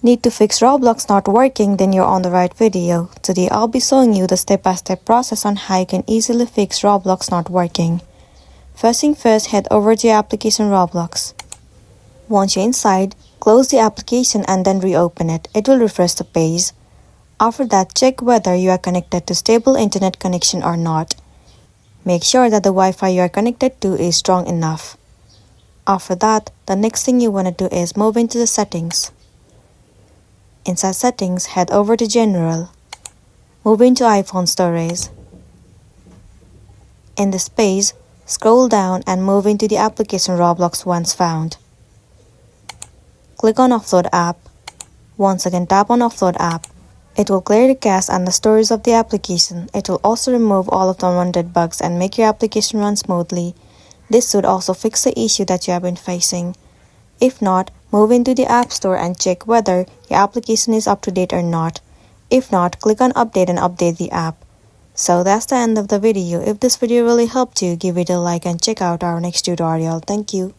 Need to fix Roblox not working? Then you're on the right video. Today I'll be showing you the step-by-step process on how you can easily fix Roblox not working. First thing first, head over to your application Roblox. Once you're inside, close the application and then reopen it. It will refresh the page. After that, check whether you are connected to stable internet connection or not. Make sure that the Wi-Fi you are connected to is strong enough. After that, the next thing you want to do is move into the settings. Inside settings, head over to general. Move into iPhone storage. In this page, scroll down and move into the application Roblox once found. Click on Offload app. Once again, tap on Offload app. It will clear the cache and the storage of the application. It will also remove all of the unwanted bugs and make your application run smoothly. This should also fix the issue that you have been facing. If not, move into the App Store and check whether your application is up to date or not. If not, click on Update and update the app. So that's the end of the video. If this video really helped you, give it a like and check out our next tutorial. Thank you.